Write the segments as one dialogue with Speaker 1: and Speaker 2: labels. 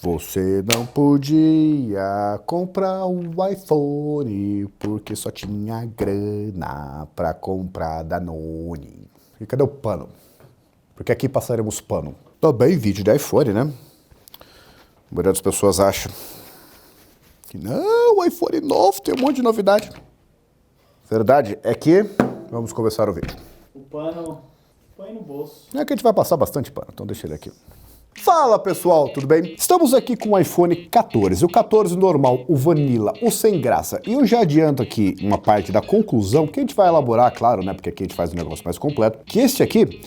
Speaker 1: Você não podia comprar um iPhone porque só tinha grana pra comprar Danone. E cadê o pano? Porque aqui passaremos pano. Também vídeo de iPhone, né? A maioria das pessoas acha que não, o iPhone novo tem um monte de novidade. Verdade é que vamos começar o vídeo.
Speaker 2: O pano põe no bolso.
Speaker 1: É que a gente vai passar bastante pano, então deixa ele aqui. Fala pessoal, tudo bem? Estamos aqui com o iPhone 14, o 14 normal, o Vanilla, o sem graça. E eu já adianto aqui uma parte da conclusão, que a gente vai elaborar, claro, né? Porque aqui a gente faz um negócio mais completo. Que este aqui,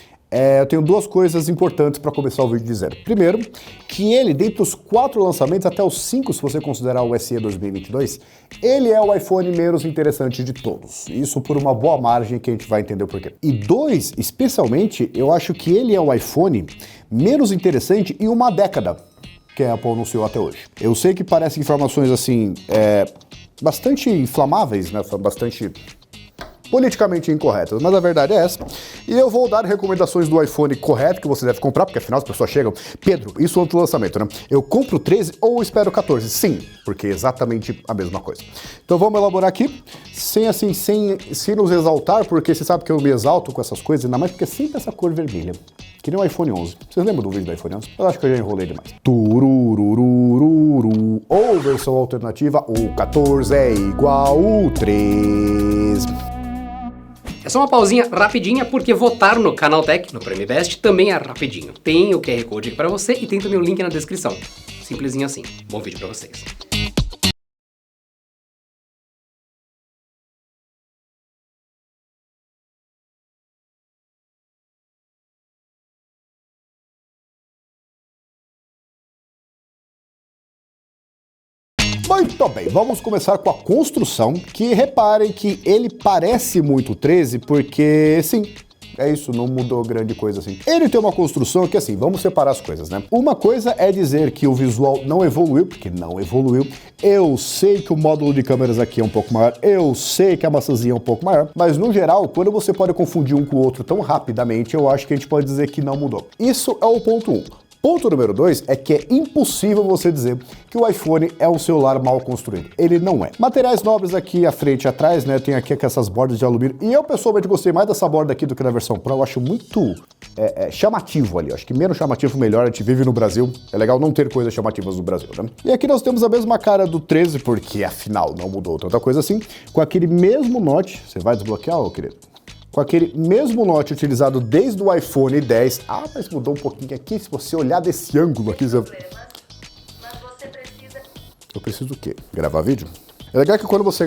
Speaker 1: eu tenho duas coisas importantes para começar o vídeo dizendo. Primeiro, que ele, dentre os 4 lançamentos, até os 5, se você considerar o SE 2022, ele é o iPhone menos interessante de todos. Isso por uma boa margem que a gente vai entender o porquê. E 2, especialmente, eu acho que ele é o iPhone menos interessante em uma década que a Apple anunciou até hoje. Eu sei que parecem informações assim, bastante inflamáveis, né? Bastante politicamente incorretas, mas a verdade é essa. E eu vou dar recomendações do iPhone correto que você deve comprar, porque afinal as pessoas chegam, Pedro, isso é outro lançamento, né? Eu compro o 13 ou espero o 14? Sim, porque é exatamente a mesma coisa. Então vamos elaborar aqui, sem nos exaltar, porque você sabe que eu me exalto com essas coisas, ainda mais porque é sempre essa cor vermelha. Que nem o iPhone 11. Vocês lembram do vídeo do iPhone 11? Eu acho que eu já enrolei demais. Tururururu. Ou versão alternativa, o 14 é igual ao 13.
Speaker 3: É só uma pausinha rapidinha, porque votar no Canaltech, no Prêmio Best, também é rapidinho. Tem o QR Code aqui pra você e tem também o link na descrição. Simplesinho assim. Bom vídeo pra vocês.
Speaker 1: Muito bem, vamos começar com a construção, que reparem que ele parece muito 13 porque, sim, é isso, não mudou grande coisa assim. Ele tem uma construção que, assim, vamos separar as coisas, né? Uma coisa é dizer que o visual não evoluiu, porque não evoluiu. Eu sei que o módulo de câmeras aqui é um pouco maior, eu sei que a maçãzinha é um pouco maior, mas no geral, quando você pode confundir um com o outro tão rapidamente, eu acho que a gente pode dizer que não mudou. Isso é o ponto 1. Ponto número 2 é que é impossível você dizer que o iPhone é um celular mal construído. Ele não é. Materiais nobres aqui à frente e atrás, né? Tem aqui essas bordas de alumínio. E eu pessoalmente gostei mais dessa borda aqui do que da versão Pro. Eu acho muito chamativo ali. Eu acho que menos chamativo, melhor. A gente vive no Brasil. É legal não ter coisas chamativas no Brasil, né? E aqui nós temos a mesma cara do 13, porque afinal não mudou tanta coisa assim. Com aquele mesmo note. Você vai desbloquear, ô querido? Com aquele mesmo note utilizado desde o iPhone 10. Ah, mas mudou um pouquinho aqui. Se você olhar desse ângulo aqui...
Speaker 4: Mas você precisa...
Speaker 1: Eu preciso do quê? Gravar vídeo? É legal que quando você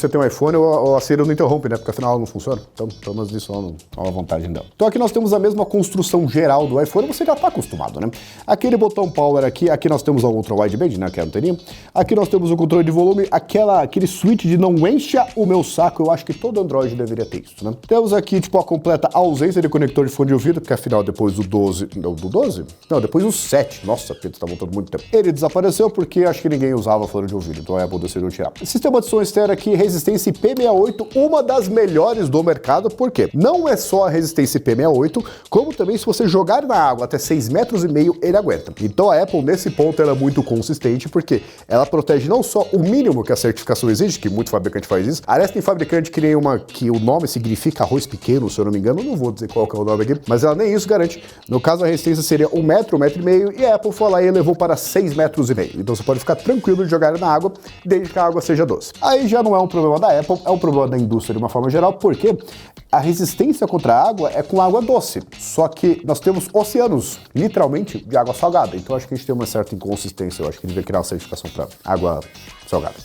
Speaker 1: tem um iPhone, a Siri não interrompe, né? Porque afinal ela não funciona. Então, pelo menos isso é uma vantagem dela. Então aqui nós temos a mesma construção geral do iPhone, você já está acostumado, né? Aquele botão power aqui nós temos a ultra wideband, né? Que é a anteninha. Aqui nós temos o controle de volume, aquele switch de não encha o meu saco, eu acho que todo Android deveria ter isso, né? Temos aqui, tipo, a completa ausência de conector de fone de ouvido, porque afinal depois do 12... Não, do 12? Não, depois do 7. Nossa, Pedro, tá voltando muito tempo. Ele desapareceu porque acho que ninguém usava fone de ouvido, então a Apple decidiu tirar. Sistema de som externo aqui, resistência IP68, uma das melhores do mercado, porque não é só a resistência IP68, como também se você jogar na água até 6,5 metros, ele aguenta. Então a Apple, nesse ponto, ela é muito consistente, porque ela protege não só o mínimo que a certificação exige, que muito fabricante faz isso. Aliás, tem fabricante que nem uma que o nome significa arroz pequeno, se eu não me engano, eu não vou dizer qual que é o nome aqui, mas ela nem isso garante. No caso, a resistência seria 1 metro, 1,5 metro, e a Apple foi lá e elevou para 6,5 metros. Então você pode ficar tranquilo de jogar na água, desde que a água seja doce. Aí já não é um problema da Apple, é um problema da indústria de uma forma geral, porque a resistência contra a água é com água doce. Só que nós temos oceanos, literalmente, de água salgada. Então acho que a gente tem uma certa inconsistência. Eu acho que devia criar uma certificação para água salgada.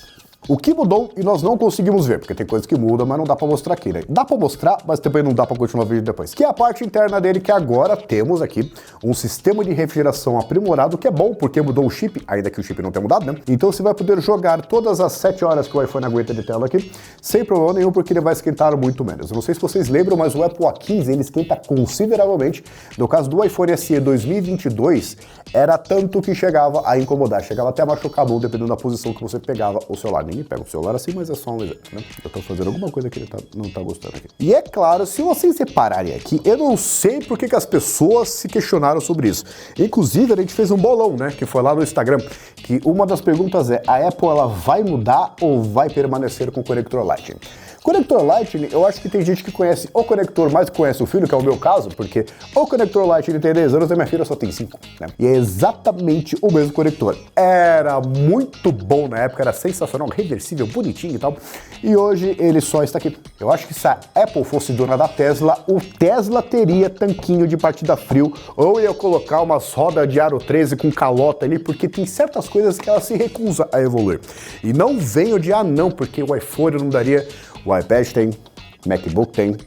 Speaker 1: O que mudou e nós não conseguimos ver, porque tem coisas que mudam, mas não dá pra mostrar aqui, né? Dá pra mostrar, mas também não dá pra continuar o vídeo depois. Que é a parte interna dele, que agora temos aqui um sistema de refrigeração aprimorado, que é bom, porque mudou o chip, ainda que o chip não tenha mudado, né? Então você vai poder jogar todas as 7 horas que o iPhone aguenta de tela aqui, sem problema nenhum, porque ele vai esquentar muito menos. Eu não sei se vocês lembram, mas o Apple A15, ele esquenta consideravelmente. No caso do iPhone SE 2022, era tanto que chegava a incomodar, chegava até a machucar a mão, dependendo da posição que você pegava o celular. ninguém pega o celular assim, mas é só um exemplo, né? Eu tô fazendo alguma coisa que ele não tá gostando aqui. E é claro, se vocês separarem aqui, eu não sei por que as pessoas se questionaram sobre isso. Inclusive, a gente fez um bolão, né? Que foi lá no Instagram, que uma das perguntas é, a Apple, ela vai mudar ou vai permanecer com o conector Lightning? Conector Lightning, eu acho que tem gente que conhece o conector mais que conhece o filho, que é o meu caso, porque o conector Lightning tem 10 anos e minha filha só tem 5, né? E é exatamente o mesmo conector. Era muito bom na época, era sensacional, reversível, bonitinho e tal. E hoje ele só está aqui. Eu acho que se a Apple fosse dona da Tesla, o Tesla teria tanquinho de partida frio, ou ia colocar umas rodas de aro 13 com calota ali, porque tem certas coisas que ela se recusa a evoluir. E não venho de não, porque o iPhone não daria... O iPad tem, o MacBook tem,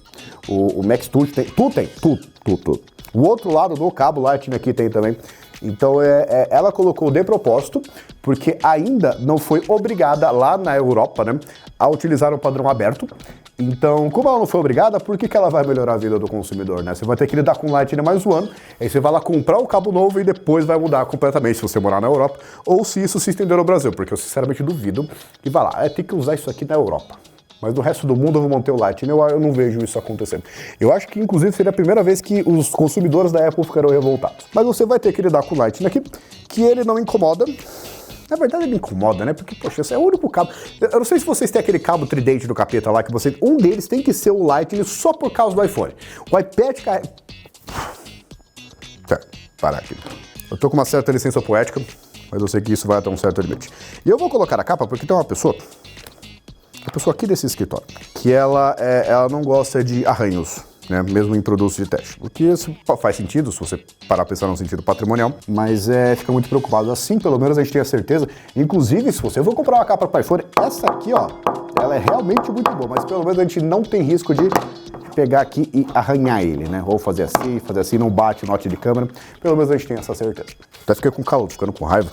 Speaker 1: o Mac Studio tem, tudo tem, tudo. O outro lado do cabo Lightning aqui tem também. Então ela colocou de propósito, porque ainda não foi obrigada lá na Europa, né, a utilizar o padrão aberto. Então, como ela não foi obrigada, por que ela vai melhorar a vida do consumidor, né? Você vai ter que lidar com o Lightning mais um ano, aí você vai lá comprar o cabo novo e depois vai mudar completamente se você morar na Europa, ou se isso se estender no Brasil, porque eu sinceramente duvido que vai lá, tem que usar isso aqui na Europa. Mas no resto do mundo eu vou manter o Lightning, eu não vejo isso acontecendo. Eu acho que, inclusive, seria a primeira vez que os consumidores da Apple ficarão revoltados. Mas você vai ter que lidar com o Lightning aqui, que ele não incomoda. Na verdade, ele incomoda, né? Porque, poxa, esse é o único cabo. Eu não sei se vocês têm aquele cabo tridente do capeta lá, que você... Um deles tem que ser o Lightning só por causa do iPhone. O iPad carrega... Tá, parar aqui. Eu tô com uma certa licença poética, mas eu sei que isso vai até um certo limite. E eu vou colocar a capa porque tem uma pessoa aqui desse escritório, que ela não gosta de arranhos, né, mesmo em produtos de teste. O que isso faz sentido, se você parar a pensar no sentido patrimonial, mas fica muito preocupado. Assim, pelo menos a gente tem a certeza. Inclusive, se você for comprar uma capa para iPhone, essa aqui, ó, ela é realmente muito boa, mas pelo menos a gente não tem risco de pegar aqui e arranhar ele, né? Ou fazer assim, não bate note de câmera. Pelo menos a gente tem essa certeza. Até fiquei com calor, ficando com raiva.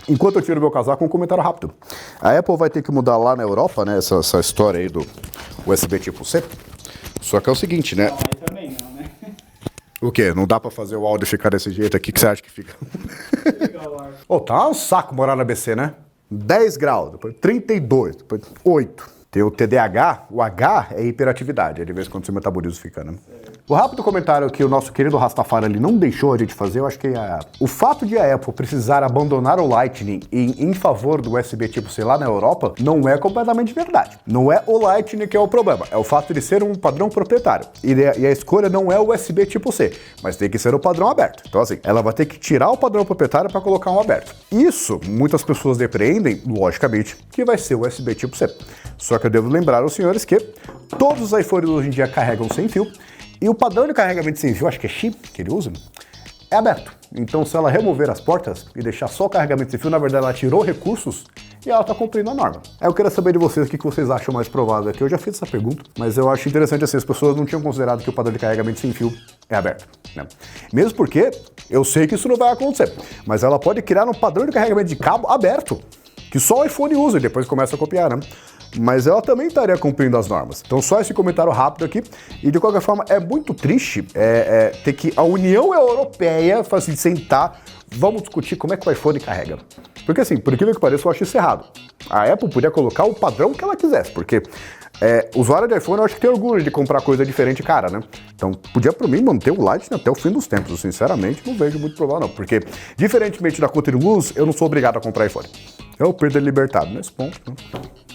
Speaker 1: Enquanto eu tiro meu casaco, um comentário rápido. A Apple vai ter que mudar lá na Europa, né, essa história aí do USB tipo C. Só que é o seguinte, né?
Speaker 2: Não, aí também não, né?
Speaker 1: O quê? Não dá pra fazer o áudio ficar desse jeito aqui? O que você acha que fica? Ô, tá um saco morar na BC, né? 10 graus, depois 32, depois 8. Tem o TDAH, o H é hiperatividade, é de vez em quando seu metabolismo fica, né? O rápido comentário que o nosso querido Rastafari ali não deixou a gente fazer, eu acho que o fato de a Apple precisar abandonar o Lightning em favor do USB tipo C lá na Europa não é completamente verdade. Não é o Lightning que é o problema, é o fato de ser um padrão proprietário. E a escolha não é o USB tipo C, mas tem que ser o padrão aberto. Então assim, ela vai ter que tirar o padrão proprietário para colocar um aberto. Isso, muitas pessoas depreendem, logicamente, que vai ser o USB tipo C. Só que eu devo lembrar aos senhores que todos os iPhones hoje em dia carregam sem fio, e o padrão de carregamento sem fio, acho que é chip que ele usa, é aberto. Então, se ela remover as portas e deixar só o carregamento sem fio, na verdade ela tirou recursos e ela está cumprindo a norma. Eu quero saber de vocês o que vocês acham mais provável aqui. Eu já fiz essa pergunta, mas eu acho interessante assim, as pessoas não tinham considerado que o padrão de carregamento sem fio é aberto, né? Mesmo porque eu sei que isso não vai acontecer, mas ela pode criar um padrão de carregamento de cabo aberto, que só o iPhone usa e depois começa a copiar, né? Mas ela também estaria cumprindo as normas. Então só esse comentário rápido aqui. E de qualquer forma, é muito triste ter que a União Europeia fala assim, sentar, vamos discutir como é que o iPhone carrega. Porque assim, por incrível que pareça, eu acho isso errado. A Apple podia colocar o padrão que ela quisesse, porque usuário de iPhone eu acho que tem orgulho de comprar coisa diferente cara, né? Então podia pra mim manter o Lightning até o fim dos tempos. Eu, sinceramente, não vejo muito problema não, porque diferentemente da conta de luz, eu não sou obrigado a comprar iPhone. Eu perdo libertado nesse ponto, né?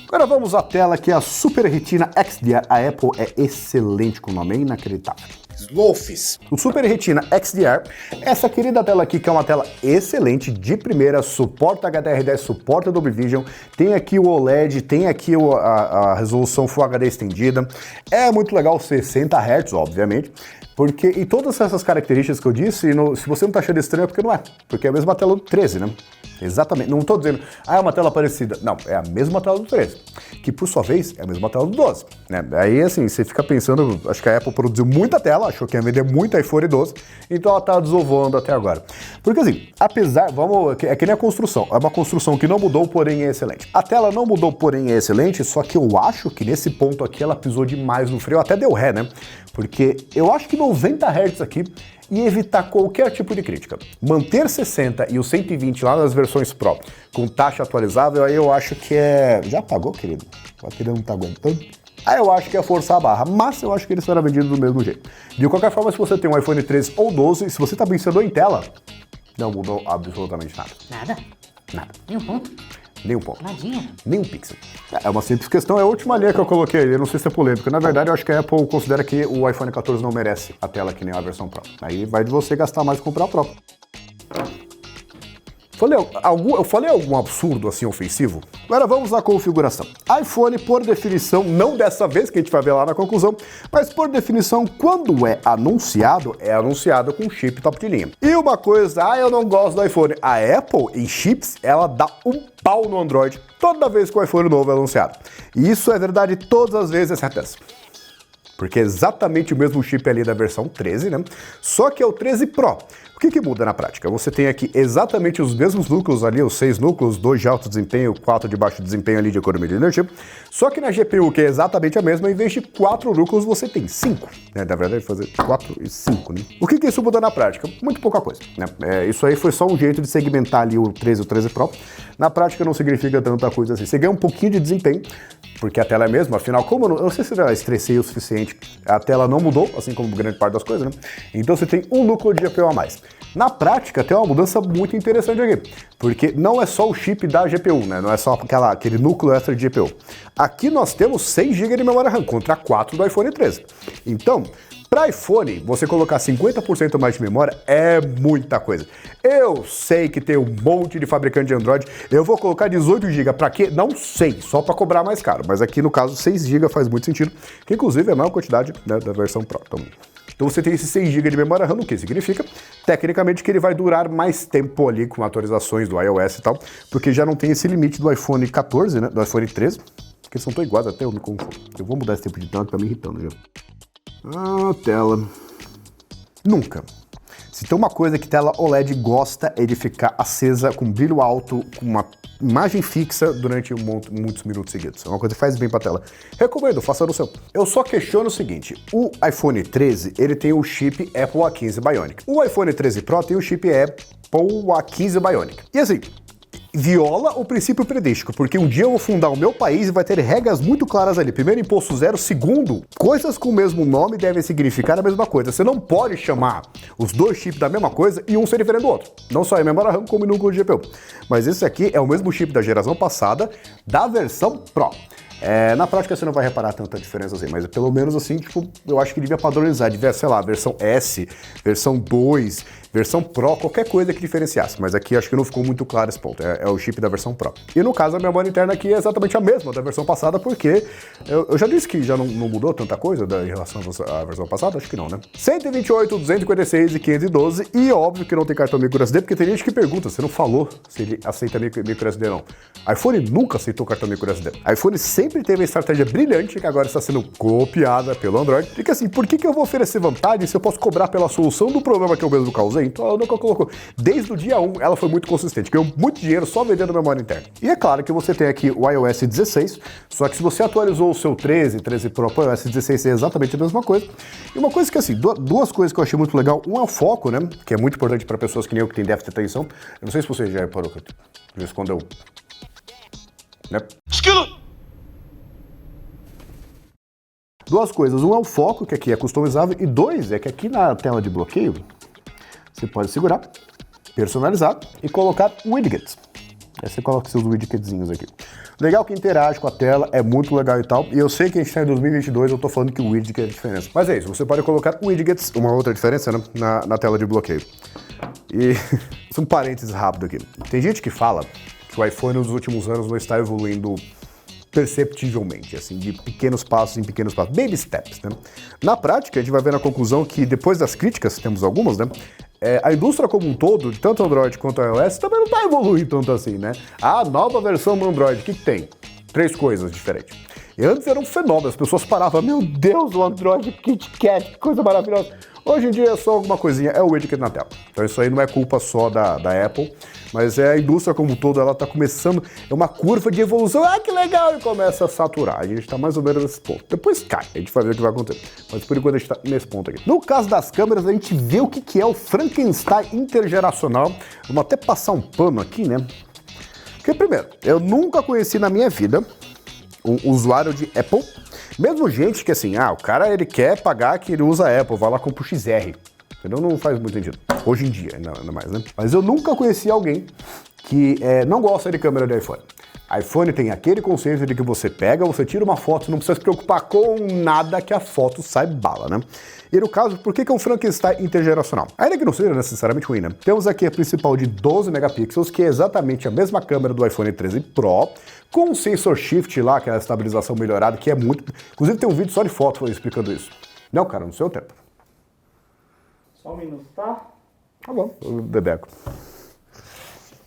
Speaker 1: Agora vamos à tela que é a Super Retina XDR. A Apple é excelente com o nome, é inacreditável. Slowfis. O Super Retina XDR, essa querida tela aqui que é uma tela excelente, de primeira, suporta HDR10, suporta Dolby Vision, tem aqui o OLED, tem aqui a resolução Full HD estendida, é muito legal, 60 Hz, obviamente, porque e todas essas características que eu disse, se você não tá achando estranho é porque não é, porque é a mesma tela do 13, né? Exatamente, não estou dizendo, é uma tela parecida. Não, é a mesma tela do 13, que por sua vez é a mesma tela do 12, né? Aí assim, você fica pensando, acho que a Apple produziu muita tela, achou que ia vender muito iPhone 12, então ela tá desovando até agora. Porque assim, apesar, é que nem a construção, é uma construção que não mudou, porém é excelente. A tela não mudou, porém é excelente, só que eu acho que nesse ponto aqui ela pisou demais no freio, até deu ré, né? Porque eu acho que 90 Hz aqui e evitar qualquer tipo de crítica. Manter 60 e o 120 lá nas versões Pro com taxa atualizável, aí eu acho que é... Já apagou, querido? A bateria não tá aguentando? Aí eu acho que é forçar a barra, mas eu acho que ele será vendido do mesmo jeito. De qualquer forma, se você tem um iPhone 13 ou 12, se você tá pensando em tela, não mudou absolutamente nada.
Speaker 5: Nada?
Speaker 1: Nada.
Speaker 5: Nem um ponto?
Speaker 1: Nem um ponto.
Speaker 5: Nadinha?
Speaker 1: Nem um pixel. É uma simples questão, é a última linha que eu coloquei ali, eu não sei se é polêmica. Na verdade, eu acho que a Apple considera que o iPhone 14 não merece a tela que nem a versão Pro. Aí vai de você gastar mais e comprar a Pro. Eu falei algum absurdo assim ofensivo? Agora vamos à configuração. iPhone, por definição, não dessa vez que a gente vai ver lá na conclusão, mas por definição, quando é anunciado com chip top de linha. E uma coisa, eu não gosto do iPhone. A Apple, em chips, ela dá um pau no Android toda vez que o iPhone novo é anunciado. E isso é verdade todas as vezes, exceto essa. Porque é exatamente o mesmo chip ali da versão 13, né? Só que é o 13 Pro. O que muda na prática? Você tem aqui exatamente os mesmos núcleos ali, os 6 núcleos, 2 de alto desempenho, 4 de baixo desempenho ali de economia de energia. Só que na GPU, que é exatamente a mesma, em vez de 4 núcleos, você tem 5. Né? Na verdade, fazer 4 e 5, né? O que isso muda na prática? Muito pouca coisa. Né? Isso aí foi só um jeito de segmentar ali o 13 e o 13 Pro. Na prática não significa tanta coisa assim. Você ganha um pouquinho de desempenho, porque a tela é a mesma, afinal, como eu não sei se eu estressei o suficiente, a tela não mudou, assim como grande parte das coisas, né? Então você tem um núcleo de GPU a mais. Na prática, tem uma mudança muito interessante aqui, porque não é só o chip da GPU, né? Não é só aquele núcleo extra de GPU. Aqui nós temos 6 GB de memória RAM contra 4 do iPhone 13. Então, para iPhone, você colocar 50% mais de memória é muita coisa. Eu sei que tem um monte de fabricante de Android, eu vou colocar 18 GB para quê? Não sei, só para cobrar mais caro. Mas aqui no caso 6 GB faz muito sentido, que inclusive é a maior quantidade, né, da versão Pro. Então você tem esse 6 GB de memória RAM, o que significa, tecnicamente, que ele vai durar mais tempo ali com atualizações do iOS e tal, porque já não tem esse limite do iPhone 14, né, do iPhone 13, que são tão iguais até eu me confundo. Eu vou mudar esse tempo de tela que tá me irritando já. Tela. Nunca. Se tem uma coisa que tela OLED gosta é de ficar acesa com brilho alto, com uma imagem fixa durante muitos minutos seguidos. É uma coisa que faz bem pra tela. Recomendo, faça no seu. Eu só questiono o seguinte, o iPhone 13, ele tem o chip Apple A15 Bionic. O iPhone 13 Pro tem o chip Apple A15 Bionic. E assim, viola o princípio predístico, porque um dia eu vou fundar o meu país e vai ter regras muito claras ali. Primeiro, imposto zero. Segundo, coisas com o mesmo nome devem significar a mesma coisa. Você não pode chamar os dois chips da mesma coisa e um ser diferente do outro. Não só em memória RAM, como em núcleo de GPU. Mas esse aqui é o mesmo chip da geração passada, da versão Pro. Na prática você não vai reparar tanta diferença assim, mas pelo menos assim, tipo, eu acho que devia padronizar, devia, sei lá, versão S, versão 2, versão Pro, qualquer coisa que diferenciasse, mas aqui acho que não ficou muito claro esse ponto, é o chip da versão Pro. E no caso a memória interna aqui é exatamente a mesma da versão passada, porque eu já disse que já não mudou tanta coisa em relação à versão passada, acho que não, né? 128, 256 e 512, e óbvio que não tem cartão micro SD, porque tem gente que pergunta, você não falou se ele aceita micro SD não. iPhone nunca aceitou cartão micro SD. iPhone sempre teve uma estratégia brilhante, que agora está sendo copiada pelo Android, de que assim, por que eu vou oferecer vantagem se eu posso cobrar pela solução do problema que eu mesmo causei? Então ela nunca colocou. Desde o dia 1, ela foi muito consistente, ganhou muito dinheiro só vendendo memória interna. E é claro que você tem aqui o iOS 16, só que se você atualizou o seu 13 Pro para o iOS 16 é exatamente a mesma coisa. E uma coisa que assim, duas coisas que eu achei muito legal, um é o foco, né, que é muito importante para pessoas que nem eu que tem déficit de atenção. Eu não sei se você já reparou que eu quando eu... né? Duas coisas, um é o foco, que aqui é customizável, e dois, é que aqui na tela de bloqueio, você pode segurar, personalizar e colocar widgets. Aí você coloca seus widgetzinhos aqui. Legal que interage com a tela, é muito legal e tal, e eu sei que a gente está em 2022, eu tô falando que o widget é a diferença. Mas é isso, você pode colocar widgets, uma outra diferença, né, na tela de bloqueio. E um parênteses rápido aqui. Tem gente que fala que o iPhone nos últimos anos não está evoluindo perceptivelmente, assim, de pequenos passos em pequenos passos, baby steps, né? Na prática, a gente vai ver na conclusão que depois das críticas, temos algumas, né? A indústria como um todo, tanto Android quanto iOS, também não está evoluindo tanto assim, né? A nova versão do Android, o que tem? 3 coisas diferentes. E antes era um fenômeno, as pessoas paravam, meu Deus, o Android KitKat, que coisa maravilhosa. Hoje em dia é só alguma coisinha, é o widget na tela. Então isso aí não é culpa só da Apple, mas é a indústria como um todo, ela tá começando, é uma curva de evolução, que legal, e começa a saturar. A gente tá mais ou menos nesse ponto. Depois cai, a gente vai ver o que vai acontecer. Mas por enquanto a gente tá nesse ponto aqui. No caso das câmeras, a gente vê o que é o Frankenstein intergeracional. Vamos até passar um pano aqui, né? Porque primeiro, eu nunca conheci na minha vida um usuário de Apple, mesmo gente que assim, o cara ele quer pagar que ele usa Apple, vai lá compra o XR, entendeu? Não faz muito sentido, hoje em dia ainda mais, né? Mas eu nunca conheci alguém que não gosta de câmera de iPhone. iPhone tem aquele conceito de que você pega, você tira uma foto, não precisa se preocupar com nada que a foto sai bala, né? E no caso, por que é um Frankenstein intergeracional? Ainda que não seja necessariamente ruim, né? Temos aqui a principal de 12 megapixels, que é exatamente a mesma câmera do iPhone 13 Pro, com um sensor shift lá, que é a estabilização melhorada, que é muito... Inclusive tem um vídeo só de foto explicando isso. Não, cara, no seu tempo.
Speaker 2: Só um minuto, tá?
Speaker 1: Tá bom, eu bebeco.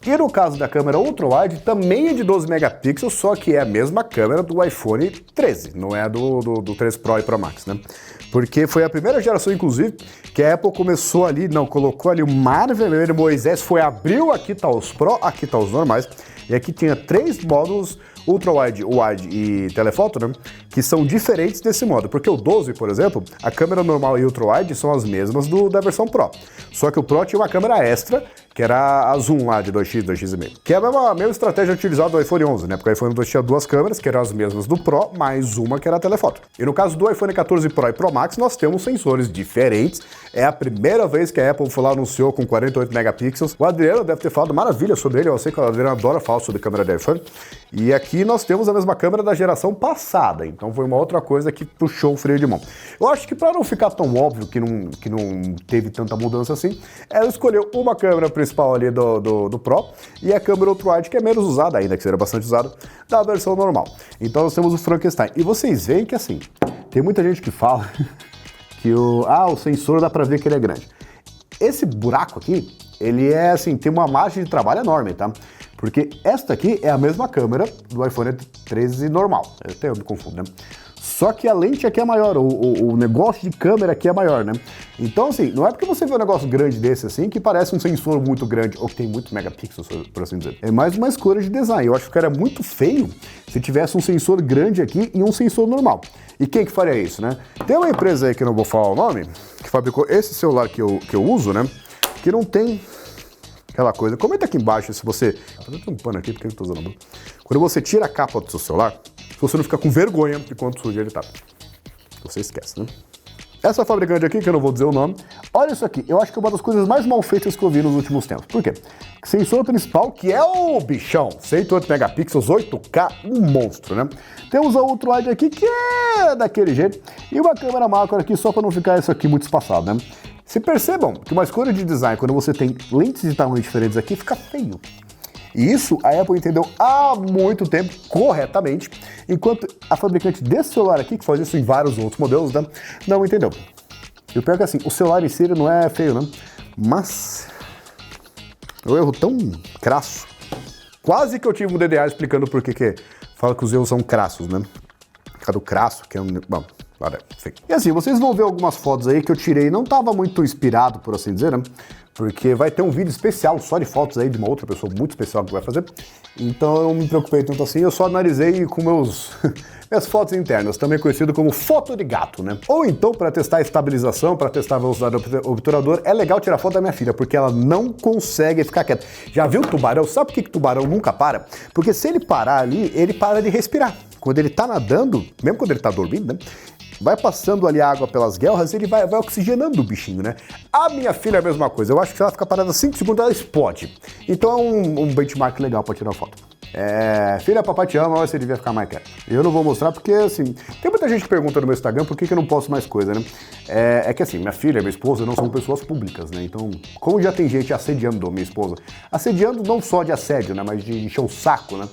Speaker 1: E no caso da câmera ultra-wide, também é de 12 megapixels, só que é a mesma câmera do iPhone 13, não é do 13 Pro e Pro Max, né? Porque foi a primeira geração, inclusive, que a Apple começou ali, colocou ali o mar vermelho, Moisés abriu, aqui tá os Pro, aqui tá os normais, e aqui tinha 3 módulos ultra-wide, wide e telefoto, né? Que são diferentes desse modo, porque o 12, por exemplo, a câmera normal e ultra-wide são as mesmas da versão Pro. Só que o Pro tinha uma câmera extra, que era a zoom lá de 2x, 2x5, que é a mesma estratégia utilizada do iPhone 11, né? Porque o iPhone 12 tinha 2 câmeras, que eram as mesmas do Pro, mais uma que era a telefoto. E no caso do iPhone 14 Pro e Pro Max, nós temos sensores diferentes. É a primeira vez que a Apple foi lá, anunciou com 48 megapixels. O Adriano deve ter falado maravilha sobre ele, eu sei que o Adriano adora falar sobre câmera de iPhone. E aqui nós temos a mesma câmera da geração passada, então foi uma outra coisa que puxou o freio de mão. Eu acho que para não ficar tão óbvio que não teve tanta mudança assim, ela escolheu uma câmera principal ali do Pro e a câmera ultra-wide, que é menos usada ainda, que seria bastante usada, da versão normal. Então nós temos o Frankenstein. E vocês veem que assim, tem muita gente que fala que o sensor dá para ver que ele é grande. Esse buraco aqui, ele é assim, tem uma margem de trabalho enorme, tá? Porque esta aqui é a mesma câmera do iPhone 13 normal. Até eu me confundo, né? Só que a lente aqui é maior, o negócio de câmera aqui é maior, né? Então, assim, não é porque você vê um negócio grande desse assim que parece um sensor muito grande ou que tem muitos megapixels, por assim dizer. É mais uma escolha de design. Eu acho que ficaria muito feio se tivesse um sensor grande aqui e um sensor normal. E quem que faria isso, né? Tem uma empresa aí que eu não vou falar o nome, que fabricou esse celular que eu uso, né? Que não tem aquela coisa. Comenta aqui embaixo se você... Tem um pano aqui porque eu tô usando. Quando você tira a capa do seu celular, se você não fica com vergonha de quanto sujo ele tá. Você esquece, né? Essa fabricante aqui, que eu não vou dizer o nome, olha isso aqui, eu acho que é uma das coisas mais mal feitas que eu vi nos últimos tempos. Por quê? Sensor principal, que é o bichão, 108 megapixels, 8K, um monstro, né? Temos a ultra-wide aqui, que é daquele jeito, e uma câmera macro aqui, só para não ficar isso aqui muito espaçado, né? Se percebam que uma escolha de design, quando você tem lentes de tamanho diferentes aqui, fica feio. E isso a Apple entendeu há muito tempo, corretamente, enquanto a fabricante desse celular aqui, que faz isso em vários outros modelos, né, não entendeu. E o pior é que assim, o celular em si ele não é feio, né? Mas é um erro tão crasso. Quase que eu tive um DDA explicando por que fala que os erros são crassos, né? Cada crasso, que é um... Bom, enfim. E assim, vocês vão ver algumas fotos aí que eu tirei, não tava muito inspirado, por assim dizer, né? Porque vai ter um vídeo especial só de fotos aí de uma outra pessoa muito especial que vai fazer. Então eu não me preocupei tanto assim, eu só analisei com minhas fotos internas, também conhecido como foto de gato, né? Ou então, para testar a estabilização, para testar a velocidade do obturador, é legal tirar foto da minha filha, porque ela não consegue ficar quieta. Já viu o tubarão? Sabe por que tubarão nunca para? Porque se ele parar ali, ele para de respirar. Quando ele tá nadando, mesmo quando ele tá dormindo, né? Vai passando ali a água pelas guelras e ele vai oxigenando o bichinho, né? A minha filha é a mesma coisa. Eu acho que se ela ficar parada 5 segundos, ela explode. Então é um benchmark legal para tirar foto. Filha, papai te ama, você devia ficar mais quieto. Eu não vou mostrar porque, assim, tem muita gente que pergunta no meu Instagram por que eu não posto mais coisa, né? É que, assim, minha filha e minha esposa não são pessoas públicas, né? Então, como já tem gente assediando minha esposa, assediando não só de assédio, né? Mas de encher o saco, né?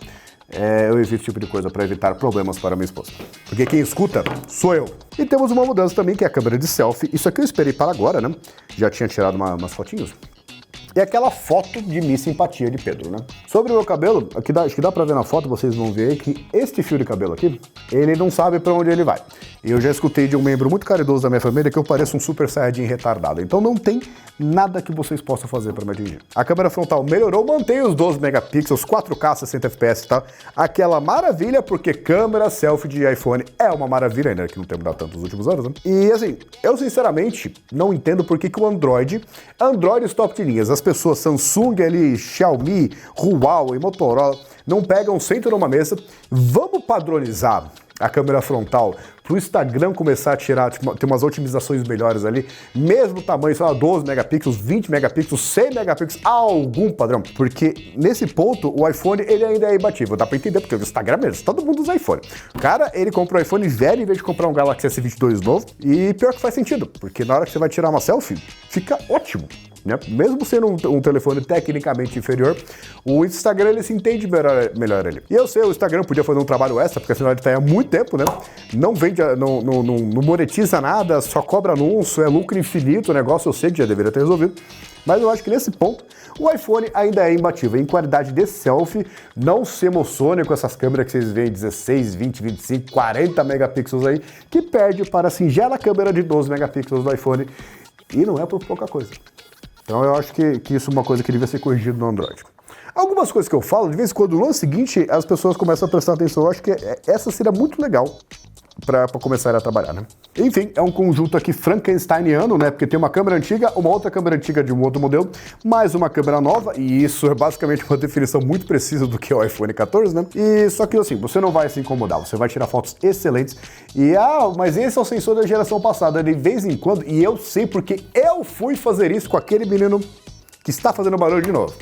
Speaker 1: Eu evito esse tipo de coisa para evitar problemas para minha esposa. Porque quem escuta sou eu. E temos uma mudança também, que é a câmera de selfie. Isso aqui eu esperei para agora, né? Já tinha tirado umas fotinhos. E aquela foto de Miss Simpatia de Pedro, né? Sobre o meu cabelo, aqui acho que dá pra ver na foto, vocês vão ver aí que este fio de cabelo aqui, ele não sabe pra onde ele vai. E eu já escutei de um membro muito caridoso da minha família que eu pareço um super saiyajin retardado. Então não tem nada que vocês possam fazer pra me atingir. A câmera frontal melhorou, mantém os 12 megapixels, 4K, 60 fps, tá? Aquela maravilha, porque câmera selfie de iPhone é uma maravilha, ainda que não tem mudado tanto nos últimos anos, né? E assim, eu sinceramente não entendo por que o Android top de linhas, as pessoas Samsung ali, Xiaomi, Huawei, Motorola, não pegam, sentam numa mesa, vamos padronizar a câmera frontal pro Instagram começar a tirar, ter umas otimizações melhores ali, mesmo tamanho, sei lá, 12 megapixels, 20 megapixels, 100 megapixels, algum padrão. Porque nesse ponto, o iPhone, ele ainda é imbatível, dá pra entender, porque o Instagram mesmo, todo mundo usa iPhone. O cara, ele compra um iPhone velho em vez de comprar um Galaxy S22 novo, e pior que faz sentido, porque na hora que você vai tirar uma selfie, fica ótimo. Né? Mesmo sendo um telefone tecnicamente inferior, o Instagram ele se entende melhor ali. E eu sei, o Instagram podia fazer um trabalho extra, porque afinal ele tá aí há muito tempo, né? Não vende, não monetiza nada, só cobra anúncio, é lucro infinito, o negócio eu sei que já deveria ter resolvido. Mas eu acho que nesse ponto, o iPhone ainda é imbatível. Em qualidade de selfie, não se emocione com essas câmeras que vocês veem 16, 20, 25, 40 megapixels aí, que perde para a singela câmera de 12 megapixels do iPhone. E não é por pouca coisa. Então eu acho que isso é uma coisa que devia ser corrigido no Android. Algumas coisas que eu falo, de vez em quando no ano seguinte, as pessoas começam a prestar atenção. Eu acho que essa seria muito legal para começar a trabalhar, né? Enfim, é um conjunto aqui frankensteiniano, né? Porque tem uma câmera antiga, uma outra câmera antiga de um outro modelo, mais uma câmera nova, e isso é basicamente uma definição muito precisa do que é o iPhone 14, né? E só que assim, você não vai se incomodar, você vai tirar fotos excelentes. E mas esse é o sensor da geração passada, de vez em quando, e eu sei porque eu fui fazer isso com aquele menino que está fazendo barulho de novo.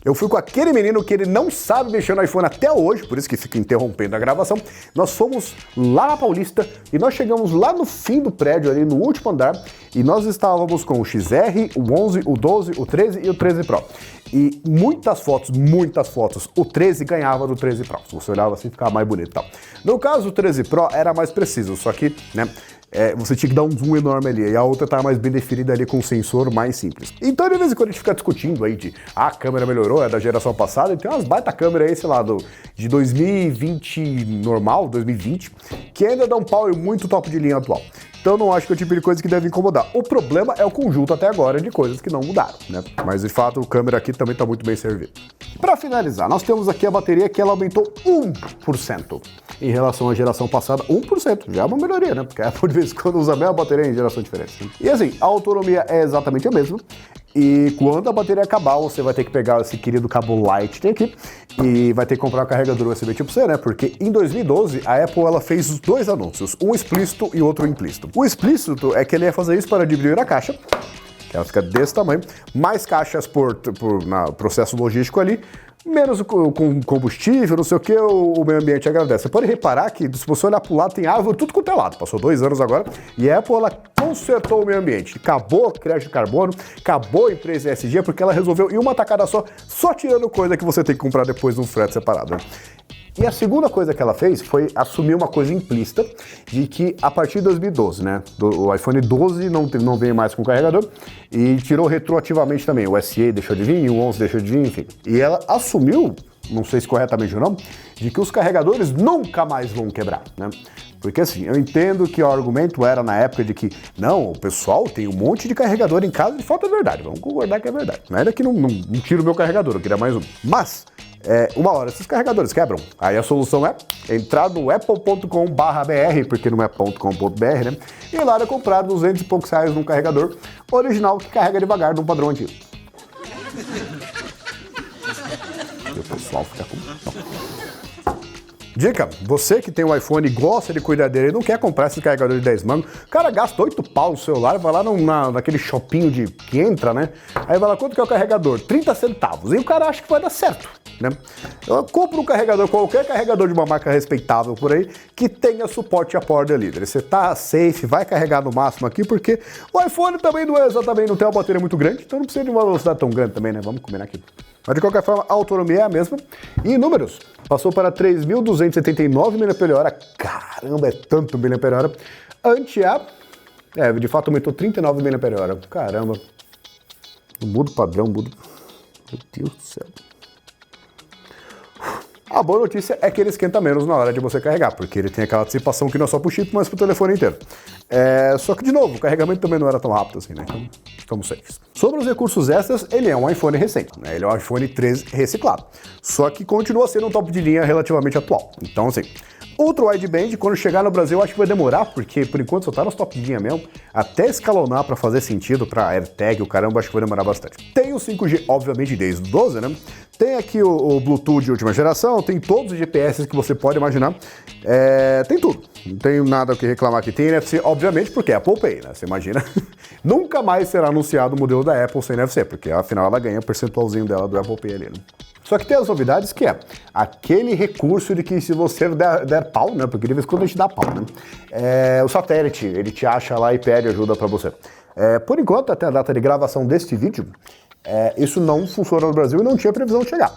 Speaker 1: Eu fui com aquele menino que ele não sabe mexer no iPhone até hoje, por isso que fica interrompendo a gravação. Nós fomos lá na Paulista e nós chegamos lá no fim do prédio, ali no último andar, e nós estávamos com o XR, o 11, o 12, o 13 e o 13 Pro. E muitas fotos, o 13 ganhava do 13 Pro. Se você olhava assim, ficava mais bonito e tal. No caso, o 13 Pro era mais preciso, só que, né, você tinha que dar um zoom enorme ali, e a outra tá mais bem definida ali com um sensor mais simples. Então, de vez em quando a gente fica discutindo aí de a câmera melhorou, é da geração passada, e tem umas baita câmera aí, sei lá, de 2020 normal, 2020, que ainda dá um pau e muito top de linha atual. Então não acho que é o tipo de coisa que deve incomodar. O problema é o conjunto até agora de coisas que não mudaram, né? Mas de fato, o câmera aqui também tá muito bem servido. Para finalizar, nós temos aqui a bateria que ela aumentou 1% em relação à geração passada. 1%, já é uma melhoria, né? Porque a Apple de vez em quando usa a mesma bateria em geração diferente. Né? E assim, a autonomia é exatamente a mesma. E quando a bateria acabar, você vai ter que pegar esse querido cabo Lightning aqui e vai ter que comprar um carregador USB tipo C, né? Porque em 2012 a Apple ela fez os dois anúncios, um explícito e outro implícito. O explícito é que ele ia fazer isso para diminuir a caixa, que ela fica desse tamanho, mais caixas por processo logístico ali, menos com combustível, não sei o que, o meio ambiente agradece. Você pode reparar que se você olhar pro lado, tem árvore tudo quanto é lado. Passou 2 anos agora e a Apple ela consertou o meio ambiente. Acabou o crédito de carbono, acabou a empresa ESG, porque ela resolveu em uma tacada só tirando coisa que você tem que comprar depois num frete separado. Né? E a segunda coisa que ela fez foi assumir uma coisa implícita de que a partir de 2012, né, o iPhone 12 não vem mais com carregador e tirou retroativamente também. O SE deixou de vir, o 11 deixou de vir, enfim. E ela assumiu, não sei se corretamente ou não, de que os carregadores nunca mais vão quebrar, né? Porque assim, eu entendo que o argumento era na época de que, não, o pessoal tem um monte de carregador em casa, de fato é verdade, vamos concordar que é verdade. Não era que não tiro o meu carregador, eu queria mais um. Mas, uma hora esses carregadores quebram, aí a solução é entrar no apple.com/br, porque não é .com.br, né? E lá era comprar 200 e poucos reais num carregador original que carrega devagar num padrão antigo. E o pessoal fica com... Dica, você que tem um iPhone e gosta de cuidar dele e não quer comprar esse carregador de 10 mangos, o cara gasta 8 pau no celular, vai lá naquele shopping que entra, né? Aí vai lá, quanto que é o carregador? 30 centavos. E o cara acha que vai dar certo, né? Eu compro um carregador, qualquer carregador de uma marca respeitável por aí, que tenha suporte a Power Delivery. Você tá safe, vai carregar no máximo aqui, porque o iPhone também não tem uma bateria muito grande, então não precisa de uma velocidade tão grande também, né? Vamos combinar aqui. Mas de qualquer forma, a autonomia é a mesma. E em números, passou para 3.279 mAh. Caramba, é tanto mAh. Anti-A, de fato aumentou 39 mAh. Caramba. Muda o padrão, muda. Meu Deus do céu. A boa notícia é que ele esquenta menos na hora de você carregar, porque ele tem aquela dissipação que não é só pro chip, mas pro telefone inteiro. Só que, de novo, o carregamento também não era tão rápido assim, né? Então, estamos safes. Sobre os recursos extras, ele é um iPhone recente, né? Ele é um iPhone 13 reciclado. Só que continua sendo um top de linha relativamente atual. Então, assim, Ultra Wideband, quando chegar no Brasil, eu acho que vai demorar, porque por enquanto só tá nos top de linha mesmo. Até escalonar pra fazer sentido, pra AirTag, o caramba, acho que vai demorar bastante. Tem o 5G, obviamente, desde o 12, né? Tem aqui o Bluetooth de última geração, tem todos os GPS que você pode imaginar. Tem tudo. Não tenho nada o que reclamar aqui. Tem NFC, obviamente, porque é Apple Pay, né? Você imagina. Nunca mais será anunciado o modelo da Apple sem NFC, porque afinal ela ganha o percentualzinho dela do Apple Pay ali, né? Só que tem as novidades que é aquele recurso de que se você der pau, né? Porque de vez em quando a gente dá pau, né? O satélite, ele te acha lá e pede ajuda pra você. Por enquanto, até a data de gravação deste vídeo, isso não funciona no Brasil e não tinha previsão de chegar.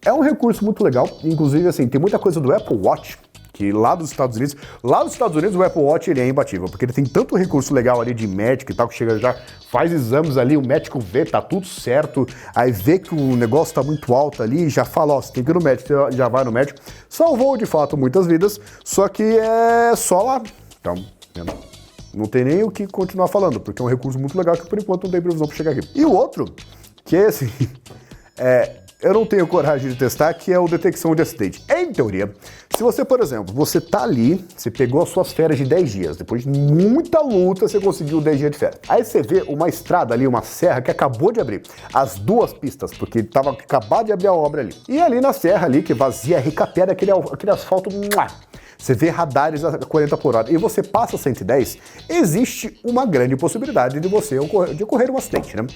Speaker 1: É um recurso muito legal, inclusive assim, tem muita coisa do Apple Watch, que lá dos Estados Unidos o Apple Watch ele é imbatível, porque ele tem tanto recurso legal ali de médico e tal, que chega já, faz exames ali, o médico vê, tá tudo certo, aí vê que o negócio tá muito alto ali, já fala, ó, você tem que ir no médico, você já vai no médico, salvou de fato muitas vidas, só que é só lá, então, não tem nem o que continuar falando, porque é um recurso muito legal que por enquanto não tem previsão pra chegar aqui. E o outro, que é assim, eu não tenho coragem de testar, que é o detecção de acidente. Em teoria, se você, por exemplo, você tá ali, você pegou as suas férias de 10 dias, depois de muita luta você conseguiu 10 dias de férias. Aí você vê uma estrada ali, uma serra que acabou de abrir, as duas pistas, porque tava acabado de abrir a obra ali. E ali na serra ali, que vazia, recapeada, aquele asfalto, você vê radares a 40 por hora e você passa 110, existe uma grande possibilidade de ocorrer um acidente, né?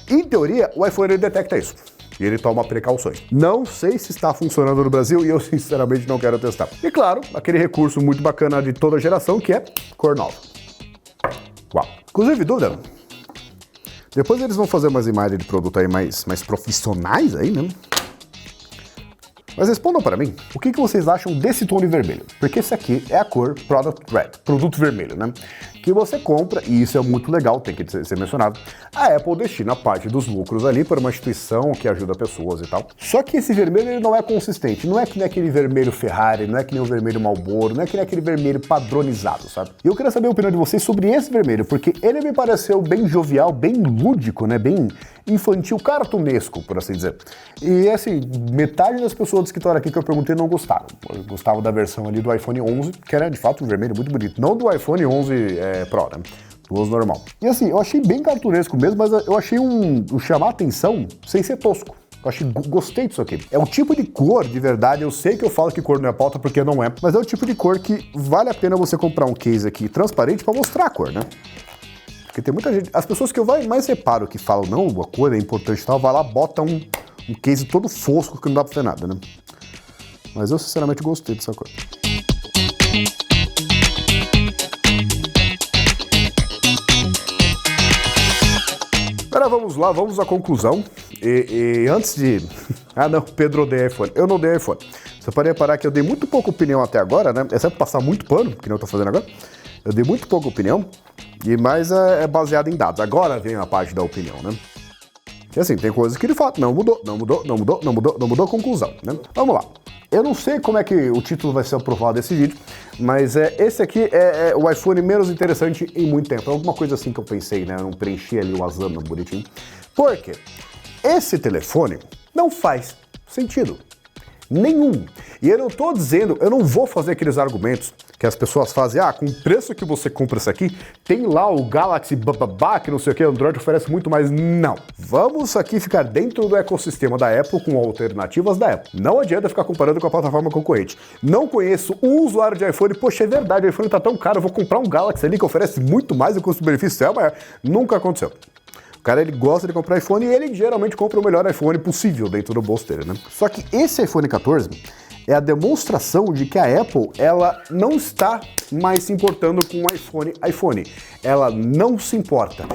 Speaker 1: Em teoria, o iPhone ele detecta isso. E ele toma precauções. Não sei se está funcionando no Brasil e eu sinceramente não quero testar. E claro, aquele recurso muito bacana de toda geração que é cor nova. Uau. Inclusive, dúvida, depois eles vão fazer umas imagens de produto aí mais profissionais aí, né? Mas respondam para mim, o que vocês acham desse tom de vermelho? Porque esse aqui é a cor Product Red, produto vermelho, né? Que você compra, e isso é muito legal, tem que ser mencionado, a Apple destina parte dos lucros ali para uma instituição que ajuda pessoas e tal. Só que esse vermelho ele não é consistente, não é que nem aquele vermelho Ferrari, não é que nem o vermelho Marlboro, não é que nem aquele vermelho padronizado, sabe? E eu queria saber a opinião de vocês sobre esse vermelho, porque ele me pareceu bem jovial, bem lúdico, né? Bem infantil, cartunesco, por assim dizer. E assim, metade das pessoas que estão aqui que eu perguntei não gostaram. Eu gostava da versão ali do iPhone 11, que era de fato um vermelho muito bonito. Não do iPhone 11 Pro, né? Do 11 normal. E assim, eu achei bem cartunesco mesmo, mas eu achei chamar a atenção sem ser tosco. Gostei disso aqui. É um tipo de cor, de verdade, eu sei que eu falo que cor não é pauta porque não é, mas é o tipo de cor que vale a pena você comprar um case aqui transparente pra mostrar a cor, né? Porque tem muita gente, as pessoas que eu mais reparo que falam, não, a cor é importante e tal, vai lá, bota um case todo fosco que não dá pra ver nada, né? Mas eu sinceramente gostei dessa cor. Agora vamos lá, vamos à conclusão. E antes de... Ah não, Pedro odeia iPhone. Eu não odeio iPhone. Você pode reparar que eu dei muito pouca opinião até agora, né? É sempre passar muito pano, que nem eu tô fazendo agora. Eu dei muito pouca opinião, mas é baseado em dados. Agora vem a parte da opinião, né? E assim, tem coisas que de fato não mudou a conclusão, né? Vamos lá. Eu não sei como é que o título vai ser aprovado desse vídeo, mas esse aqui é o iPhone menos interessante em muito tempo. É alguma coisa assim que eu pensei, né? Eu não preenchi ali o Asana bonitinho. Por quê? Esse telefone não faz sentido nenhum. E eu não tô dizendo, eu não vou fazer aqueles argumentos que as pessoas fazem, com o preço que você compra isso aqui, tem lá o Galaxy bababá, que não sei o que, o Android oferece muito mais. Não. Vamos aqui ficar dentro do ecossistema da Apple com alternativas da Apple. Não adianta ficar comparando com a plataforma concorrente. Não conheço um usuário de iPhone, poxa, é verdade, o iPhone tá tão caro, eu vou comprar um Galaxy ali que oferece muito mais e o custo-benefício é maior. Nunca aconteceu. O cara, ele gosta de comprar iPhone e ele geralmente compra o melhor iPhone possível dentro do bolso dele, né? Só que esse iPhone 14 é a demonstração de que a Apple, ela não está mais se importando com o iPhone. Ela não se importa.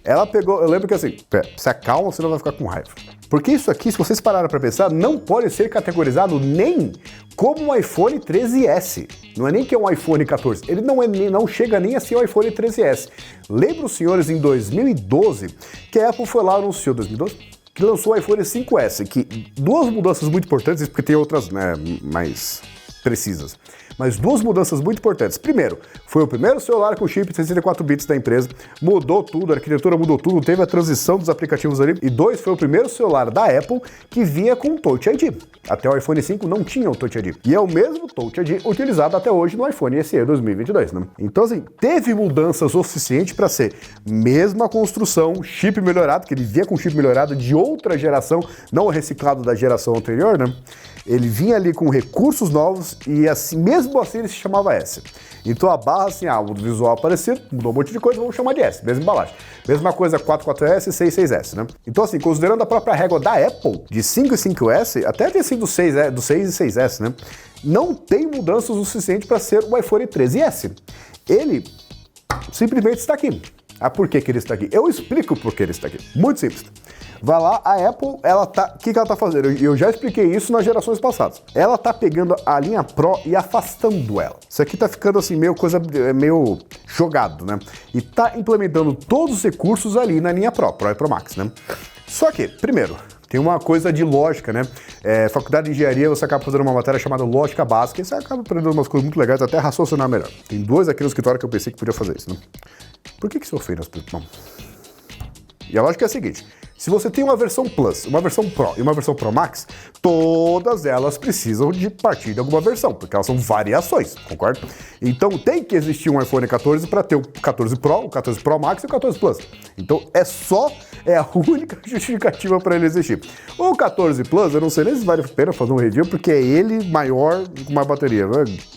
Speaker 1: Ela pegou, eu lembro que assim, se acalma, você não vai ficar com raiva. Porque isso aqui, se vocês pararam para pensar, não pode ser categorizado nem como um iPhone 13S. Não é nem que é um iPhone 14. Ele não chega nem a ser o iPhone 13S. Lembra os senhores em 2012 que a Apple foi lá e anunciou, 2012? que lançou o iPhone 5S, que duas mudanças muito importantes, porque tem outras, né, mais precisas. Mas duas mudanças muito importantes. Primeiro, foi o primeiro celular com chip de 64 bits da empresa, mudou tudo, a arquitetura mudou tudo, teve a transição dos aplicativos ali. E dois, foi o primeiro celular da Apple que vinha com Touch ID. Até o iPhone 5 não tinha o Touch ID. E é o mesmo Touch ID utilizado até hoje no iPhone SE 2022, né? Então, assim, teve mudanças o suficiente para ser mesma construção, chip melhorado, que ele vinha com chip melhorado de outra geração, não reciclado da geração anterior, né? Ele vinha ali com recursos novos e assim, mesmo assim ele se chamava S. Então a barra, assim, o visual aparecido, mudou um monte de coisa, vamos chamar de S, mesma embalagem. Mesma coisa 44S e 66S, né? Então assim, considerando a própria régua da Apple, de 5 e 5S, até ter sido do 6 e 6S, né? Não tem mudanças o suficiente para ser o iPhone 13S. Ele simplesmente está aqui. Por que ele está aqui? Eu explico por que ele está aqui. Muito simples. Vai lá, a Apple, o que ela tá fazendo? Eu já expliquei isso nas gerações passadas. Ela tá pegando a linha Pro e afastando ela. Isso aqui tá ficando assim, meio jogado, né? E tá implementando todos os recursos ali na linha Pro e Pro Max, né? Só que, primeiro, tem uma coisa de lógica, né? Faculdade de engenharia, você acaba fazendo uma matéria chamada lógica básica e você acaba aprendendo umas coisas muito legais, até raciocinar melhor. Tem dois aqui no escritório que eu pensei que podia fazer isso, né? Por que você ofende as pessoas? E a lógica é a seguinte: se você tem uma versão Plus, uma versão Pro e uma versão Pro Max, todas elas precisam de partir de alguma versão, porque elas são variações, concorda? Então tem que existir um iPhone 14 para ter o 14 Pro, o 14 Pro Max e o 14 Plus. Então é a única justificativa para ele existir. O 14 Plus, eu não sei nem se vale a pena fazer um review, porque é ele maior com mais bateria.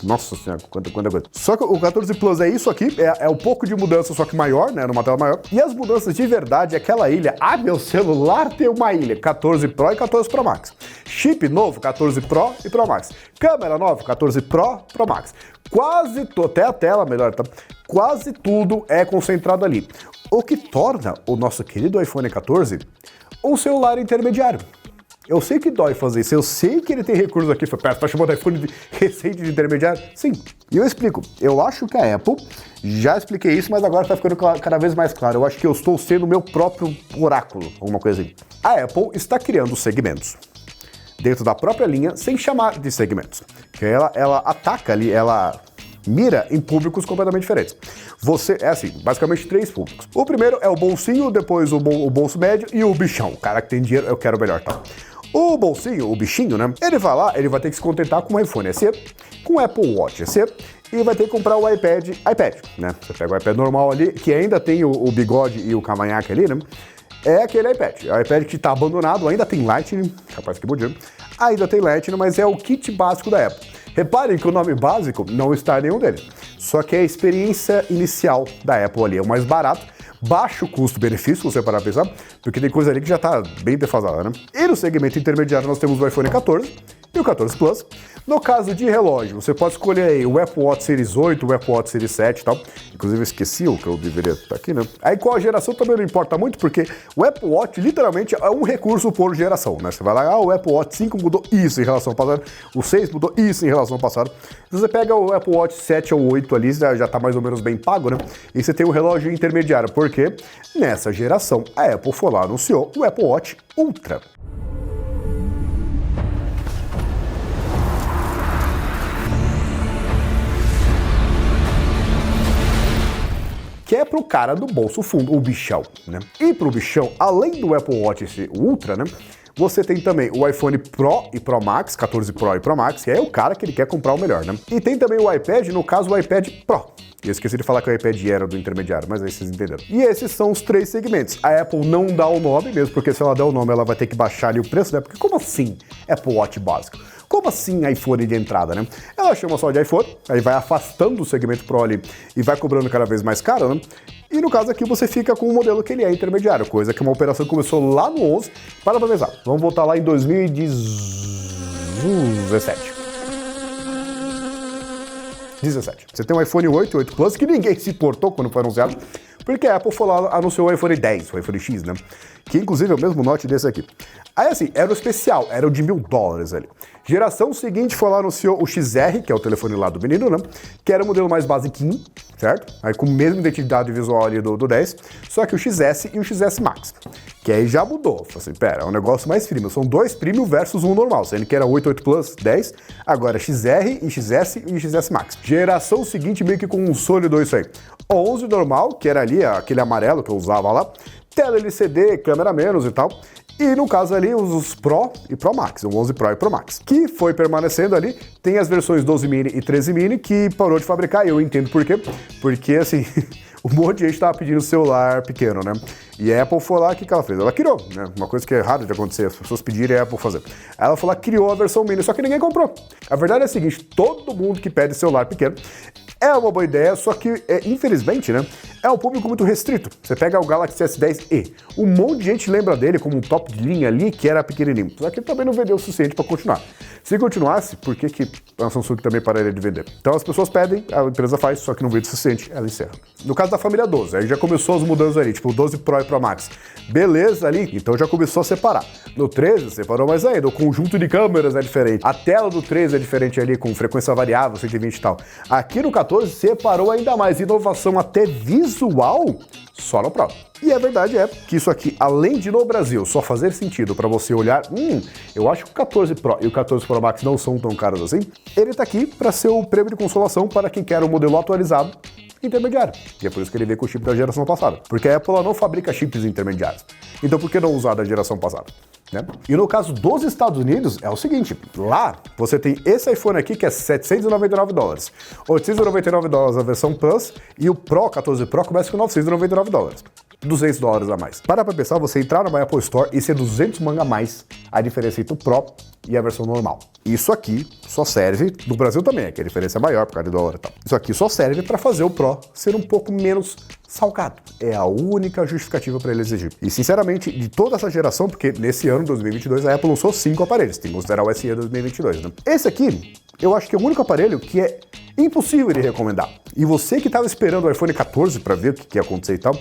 Speaker 1: Nossa senhora, quanta coisa. Só que o 14 Plus é isso aqui, é um pouco de mudança, só que maior, né, numa tela maior. E as mudanças de verdade, aquela ilha, meu celular tem uma ilha, 14 Pro e 14 Pro Max. Chip novo, 14 Pro e Pro Max. Câmera nova, 14 Pro, Pro Max. Até a tela melhor, tá? Quase tudo é concentrado ali. O que torna o nosso querido iPhone 14 um celular intermediário. Eu sei que dói fazer isso, eu sei que ele tem recursos aqui, tá chamando iPhone recente de intermediário? Sim. E eu explico. Eu acho que a Apple, já expliquei isso, mas agora tá ficando cada vez mais claro. Eu acho que eu estou sendo o meu próprio oráculo, alguma coisa assim. A Apple está criando segmentos dentro da própria linha, sem chamar de segmentos. Que ela ataca ali, ela mira em públicos completamente diferentes. Basicamente 3 públicos. O primeiro é o bolsinho, depois o bolso médio e o bichão. O cara que tem dinheiro, eu quero o melhor, tá? O bolsinho, o bichinho, né? Ele vai lá, ele vai ter que se contentar com o iPhone SE, com o Apple Watch SE e vai ter que comprar o iPad, né? Você pega o iPad normal ali, que ainda tem o bigode e o cavanhaque ali, né? É aquele iPad. É o iPad que tá abandonado, ainda tem Lightning, capaz que podia. Ainda tem Lightning, mas é o kit básico da Apple. Reparem que o nome básico não está em nenhum deles. Só que é a experiência inicial da Apple ali, é o mais barato, baixo custo-benefício, se você parar pra pensar, porque tem coisa ali que já tá bem defasada, né? E no segmento intermediário nós temos o iPhone 14 e o 14 Plus. No caso de relógio, você pode escolher aí o Apple Watch Series 8, o Apple Watch Series 7 e tal. Inclusive eu esqueci o que eu deveria estar aqui, né? Aí qual a geração também não importa muito, porque o Apple Watch literalmente é um recurso por geração, né? Você vai lá, o Apple Watch 5 mudou isso em relação ao passado, o 6 mudou isso em relação ao passado. Você pega o Apple Watch 7 ou 8 ali, já tá mais ou menos bem pago, né? E você tem um relógio intermediário, porque nessa geração a Apple foi lá e anunciou o Apple Watch Ultra. Que é pro cara do bolso fundo, o bichão, né? E pro bichão, além do Apple Watch esse Ultra, né? Você tem também o iPhone Pro e Pro Max, 14 Pro e Pro Max, que é o cara que ele quer comprar o melhor, né? E tem também o iPad, no caso o iPad Pro. Eu esqueci de falar que o iPad era do intermediário, mas aí vocês entenderam. E esses são os 3 segmentos. A Apple não dá o nome mesmo, porque se ela der o nome, ela vai ter que baixar ali o preço, né? Porque como assim Apple Watch básico? Como assim iPhone de entrada, né? Ela chama só de iPhone, aí vai afastando o segmento Pro ali e vai cobrando cada vez mais caro, né? E no caso aqui você fica com um modelo que ele é intermediário, coisa que uma operação que começou lá no 11, para pensar. Vamos voltar lá em 2017. Você tem um iPhone 8 e 8 Plus, que ninguém se importou quando foi anunciado, Porque a Apple foi lá, anunciou o iPhone 10, o iPhone X, né? Que inclusive é o mesmo Note desse aqui. Aí assim, era o especial, era o de $1.000 ali. Geração seguinte foi lá, anunciou o XR, que é o telefone lá do menino, né? Que era o modelo mais basiquinho, certo? Aí com a mesma identidade visual ali do 10, só que o XS e o XS Max. Que aí já mudou. Falei assim, pera, é um negócio mais premium. São 2 premium versus um normal. Sendo que era 88 Plus, 10. Agora XR e XS e XS Max. Geração seguinte meio que com um sólido isso aí. 11 normal, que era ali aquele amarelo que eu usava lá. Tela LCD, câmera menos e tal. E no caso ali, os Pro e Pro Max, o 11 Pro e Pro Max, que foi permanecendo ali. Tem as versões 12 mini e 13 mini que parou de fabricar, e eu entendo por quê. Porque, assim, um monte de gente tava pedindo celular pequeno, né? E a Apple foi lá, o que ela fez? Ela criou, né? Uma coisa que é raro de acontecer, as pessoas pedirem a Apple fazer. Ela foi lá, criou a versão mini, só que ninguém comprou. A verdade é a seguinte, todo mundo que pede celular pequeno é uma boa ideia, só que, infelizmente, né, é um público muito restrito. Você pega o Galaxy S10e, um monte de gente lembra dele como um top de linha ali, que era pequenininho. Só que também não vendeu o suficiente para continuar. Se continuasse, por que a Samsung também pararia de vender? Então as pessoas pedem, a empresa faz, só que não vende o suficiente, ela encerra. No caso da família 12, aí já começou as mudanças ali, tipo o 12 Pro e Pro Max. Beleza ali, então já começou a separar. No 13 separou mais ainda, o conjunto de câmeras é diferente. A tela do 13 é diferente ali, com frequência variável, 120 e tal. Aqui no 14 separou ainda mais, inovação até visual, só no Pro. E a verdade é que isso aqui, além de no Brasil só fazer sentido para você olhar, eu acho que o 14 Pro e o 14 Pro Max não são tão caros assim, ele tá aqui para ser o prêmio de consolação para quem quer um modelo atualizado intermediário. E é por isso que ele veio com o chip da geração passada. Porque a Apple não fabrica chips intermediários. Então por que não usar da geração passada? Né? E no caso dos Estados Unidos, é o seguinte, lá você tem esse iPhone aqui que é $799, $899 a versão Plus, e o Pro, 14 Pro, começa com $999. $200 a mais. Para pensar, você entrar na Apple Store e ser 200 manga a mais a diferença entre o Pro e a versão normal. Isso aqui só serve, no Brasil também, que a diferença é maior por causa do dólar e tal. Isso aqui só serve para fazer o Pro ser um pouco menos salgado. É a única justificativa para ele exigir. E sinceramente, de toda essa geração, porque nesse ano, 2022, a Apple lançou 5 aparelhos, tem que considerar o SE 2022, né? Esse aqui, eu acho que é o único aparelho que é impossível de recomendar. E você que estava esperando o iPhone 14 para ver o que ia acontecer e tal,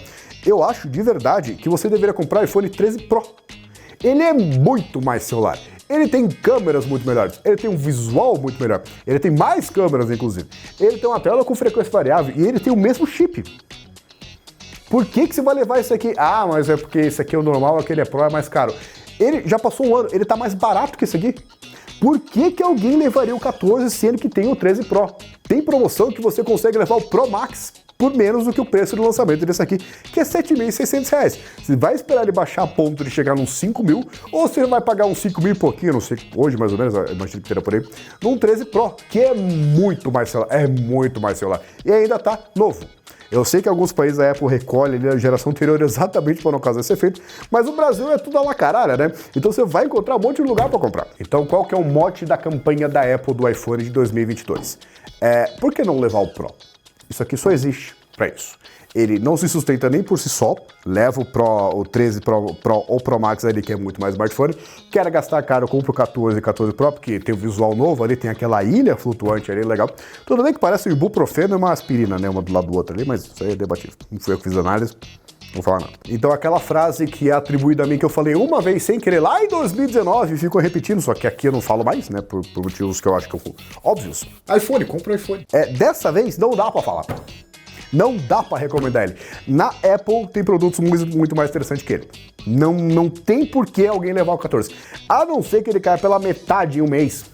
Speaker 1: eu acho de verdade que você deveria comprar o iPhone 13 Pro. Ele é muito mais celular. Ele tem câmeras muito melhores, ele tem um visual muito melhor, ele tem mais câmeras, inclusive. Ele tem uma tela com frequência variável e ele tem o mesmo chip. Por que você vai levar isso aqui? Ah, mas é porque esse aqui é o normal, aquele é Pro, é mais caro. Ele já passou um ano, ele tá mais barato que esse aqui. Por que alguém levaria o 14 sendo que tem o 13 Pro? Tem promoção que você consegue levar o Pro Max por menos do que o preço do lançamento desse aqui, que é R$ 7.600. Você vai esperar ele baixar a ponto de chegar nos 5 mil, ou você vai pagar uns 5 mil e pouquinho, não sei, hoje mais ou menos, imagino que terá por aí, num 13 Pro, que é muito mais celular, e ainda tá novo. Eu sei que alguns países a Apple recolhe ali a geração anterior exatamente para não causar esse efeito, mas o Brasil é tudo a la caralho, né? Então você vai encontrar um monte de lugar para comprar. Então qual que é o mote da campanha da Apple do iPhone de 2022? Por que não levar o Pro? Isso aqui só existe para isso. Ele não se sustenta nem por si só, leva o Pro, o 13 Pro ou Pro Max ali, que é muito mais smartphone. Quer gastar caro, compra o 14 e 14 Pro, porque tem o visual novo ali, tem aquela ilha flutuante ali, legal. Tudo bem que parece um ibuprofeno e uma aspirina, né, uma do lado do outro ali, mas isso aí é debatível. Não fui eu que fiz a análise, não vou falar nada. Então aquela frase que é atribuída a mim, que eu falei uma vez sem querer lá em 2019, e ficou repetindo, só que aqui eu não falo mais, né, por motivos que eu acho que eu óbvios. iPhone, compra o iPhone. Dessa vez não dá pra falar. Não dá pra recomendar ele. Na Apple tem produtos muito mais interessantes que ele. Não tem por que alguém levar o 14. A não ser que ele caia pela metade em um mês.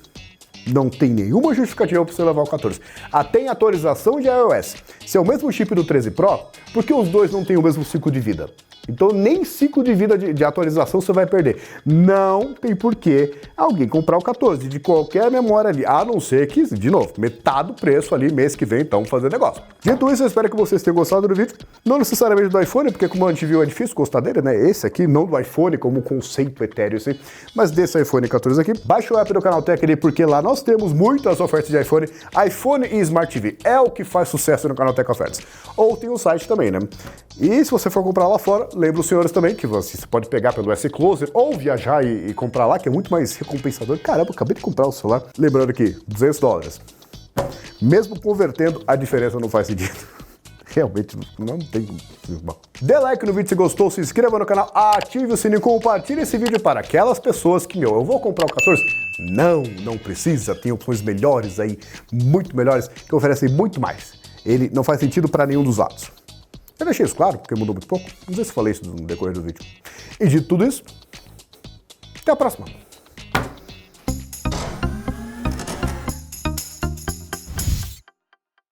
Speaker 1: Não tem nenhuma justificativa para você levar o 14. Até em atualização de iOS. Se é o mesmo chip do 13 Pro, por que os dois não têm o mesmo ciclo de vida? Então nem ciclo de vida de atualização você vai perder. Não tem porquê alguém comprar o 14 de qualquer memória ali, a não ser que, de novo, metade do preço ali mês que vem, então, fazer negócio. Dito isso, eu espero que vocês tenham gostado do vídeo. Não necessariamente do iPhone, porque como a gente viu é difícil gostar dele, né? Esse aqui, não do iPhone como conceito etéreo, assim, mas desse iPhone 14 aqui. Baixa o app do Canaltech ali, porque lá nós temos muitas ofertas de iPhone. iPhone e Smart TV é o que faz sucesso no Canaltech Ofertas. Ou tem o site também, né? E se você for comprar lá fora, lembra os senhores também que você pode pegar pelo S-Closer ou viajar e comprar lá, que é muito mais recompensador. Caramba, eu acabei de comprar o celular. Lembrando que $200. Mesmo convertendo, a diferença não faz sentido. Realmente não tem como. Dê like no vídeo se gostou, se inscreva no canal, ative o sininho e compartilhe esse vídeo para aquelas pessoas que, eu vou comprar o 14. Não precisa, tem opções melhores aí, muito melhores, que oferecem muito mais. Ele não faz sentido para nenhum dos lados. Eu deixei isso claro, porque mudou muito pouco. Não sei se falei isso no decorrer do vídeo. E dito tudo isso, até a próxima.